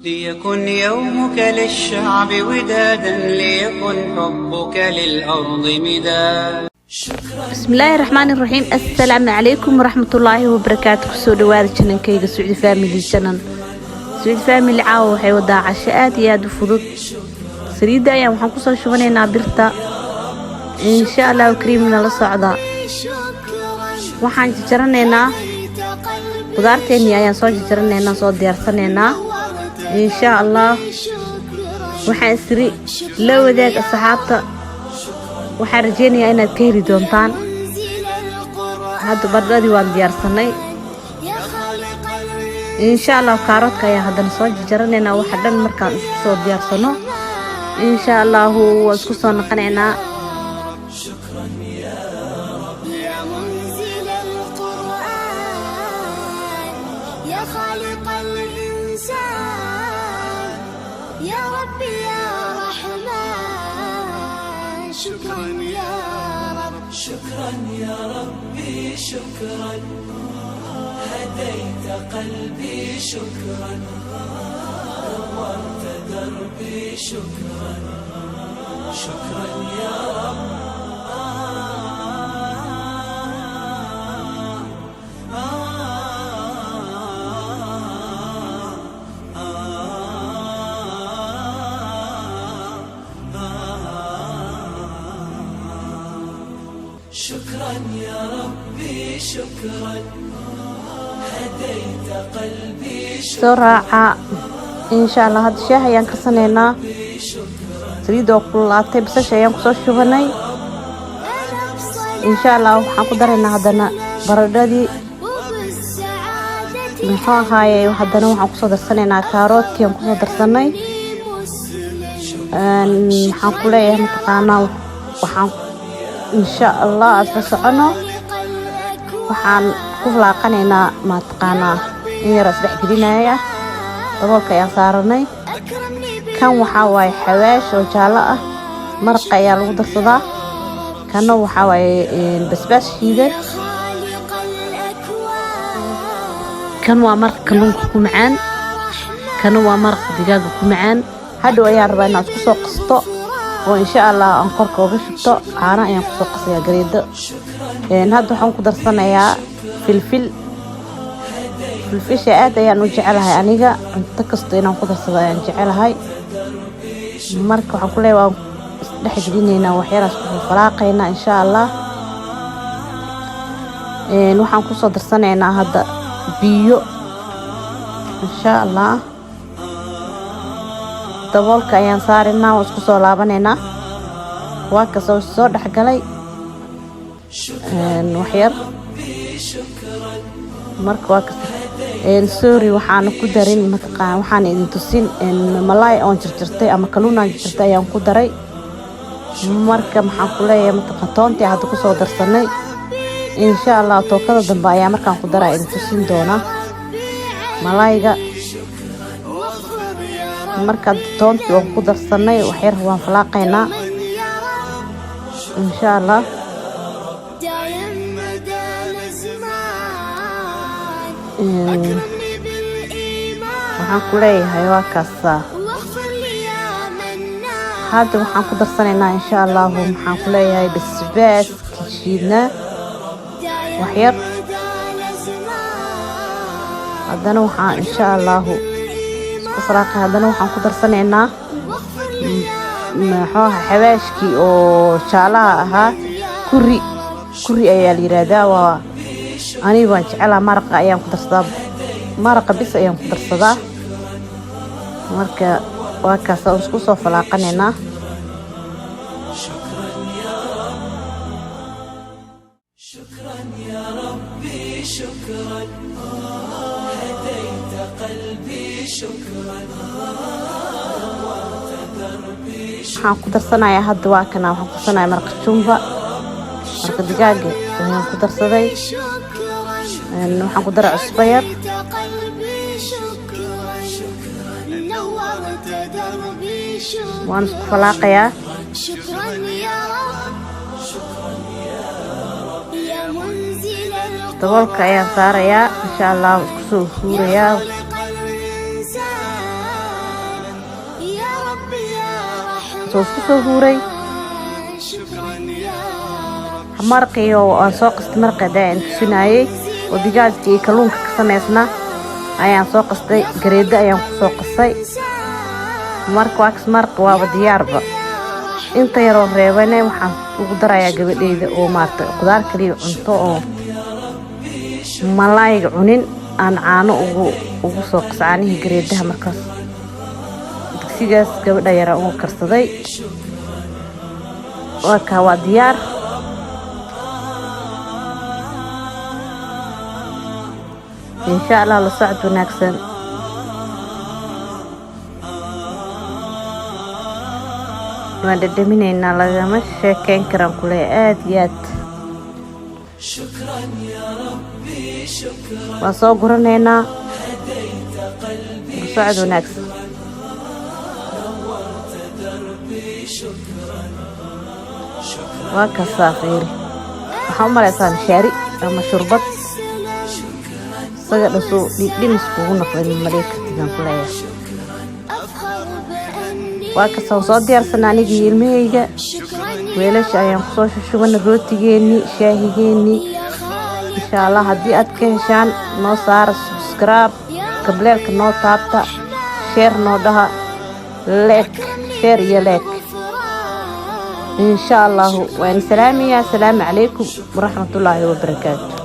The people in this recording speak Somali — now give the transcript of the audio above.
ليكن يومك للشعب ودادا ليكن حبك للأرض مداد. بسم الله الرحمن الرحيم. السلام عليكم ورحمة الله وبركاته. سو دواد جنن كيغا سعودي فاميلي جنن سعودي فاميلي caawa waxay wadaa casho aad iyo aad u fudud. saliida ayaan waxaan ku soo shubanaynaa birta insha Allah kariimna la socda. waxaan jaranaynaa qudaarteeni ayaan soo jaranaynaa soo diyaarsanaynaa insha Allah. waxaan isri la wadaag asxaabta waxaan rajeynayaa inaad ka heli doontaan. hadda badadii waan diyaarsanay insha Allah. kaaroodka ayaa haddana soo jaranaynaa waxa dhan markaan isku soo diyaarsano insha Allah waa isku soo naqanaynaa. يا خالق الإنسان يا ربي يا رحمن شكرا يا رب شكرا يا ربي شكرا هديت قلبي شكرا نورت دربي شكرا شكرا يا رب شكرا يا ربي شكرا هديت قلبي سرعة إن شاء الله. هذا الشيء هيان كسنينا تريدوا كل بس شيء ينقص شوفناي إن شاء الله. حنقدرنا هذانا بردادي محا هاي وهذانا وحنقص درسنا كاروت ينقص درسناي حنقولي متقانا إن شاء الله أسمعنا وحن كفلا قنينا ما تقانا إني رسبح جدينا طبعا يا صارني كان وحاوي حواش وجالاء مرقة يا الوضر صدا كان وحاوي بسباس شيدة كان ومرق كلهم كمعان كان ومرق دجاج كمعان هادو يا ربنا تقصو قسطو وإن شاء الله أنقرك وبشتو عانا أيام قصو قصية قريدة. هادو حنكو درسنا يا فلفل شاءات أيام نجعلها أنيقا انتكستو إنا نقو درسنا أيام نجعلها مركو حنكو ليوا لحج دينينا وحيرا سكو فراقينا إن شاء الله. وحنكو صو درسنا ينا هادا بيو إن شاء الله. daboolka ayaan saarinaa oo isku soo laabanayna waa ka soo dhaxgalay waxyar marka waa ka sorry waxaan ku darin mataqaan waxaan idin tusin malaay oo jirtay ama kalluun aan jirtay ayaan ku daray marka maxaan ku leeyahay mataqaan toontii hadda ku soo darsanay insha Allah. tookada dambe ayaa markaan ku daraa idin tusin doona malaayga. marka toontii oo ku darsanay waxyar waan falaaqaynaa insha Allah. waxaan ku leeyahay waa kaasa hadda waxaan ku darsanaynaa insha Allah. maxaan ku leeyahay basbaas kishiidna waxyar haddana waxaan insha Allah فراقي هذا وحن قدر سنينا محوها حواشكي أو شالها كوري أيال يرادا وأني بنجعلها مرقة أيام قدر صداب مرقة بس أيام قدر صداب مرقة وكاسة وسكوسة فلاقنينا شكرا يا ربي شكرا هديت قلبي شكرا نورت دربي waxaan ku darsanayaa hadda waa kana waxaan ku darsanayaa maraq jumba maraq digaaga waxaan ku darsaday waxaan ku daray cusbo yar waan isku falaaqayaa daboolka ayaan saarayaa insha Allah isku soo huurayaa ربي يا رحمن soo isku soo huuray شكرا يا رب marqii oo aan soo qastay marqada aan tusinayay oo digaagtii kalluunka ka sameysna ayaan soo qastay gareeda ayaan ku soo qasay marka marq waa diyaarba inta yaroo reebane waxaan ugu darayaa gabadhayda oo maartay qudaar kaliya cunto oo malaayga cunin aan caano ugu soo qascaanihi gareedaha markaas digsigaas gabadha yara ugu karsaday waa diyaar insha Allah la socod wanaagsan waan dhadhaminaynaa lagama sheekeyn karaan kule aad iyo aad شكرا يا ربي شكرا waan soo guranaynaa هديت قلبي socod wanaagsan نورت دربي شكرا waa kasaa fiiri waxaan u malaysaa mishaari ama shurbad isaga dhasoo dhimis kugu noqday malee kartigaan ku leeyahay أفخر بأني waa kasoo soo diyaarsanaa anigii ilmahayga شكرا weelasha ayaan kusoo shushubana rootigeennii shaahigeennii يا خالق insha Allah haddii aad ka heshaan noo saara subscribe kableelka noo taabta share noo dhaha like share iyo like غفران إن شاء الله وأنا سلامي السلام عليكم ورحمة الله وبركاته.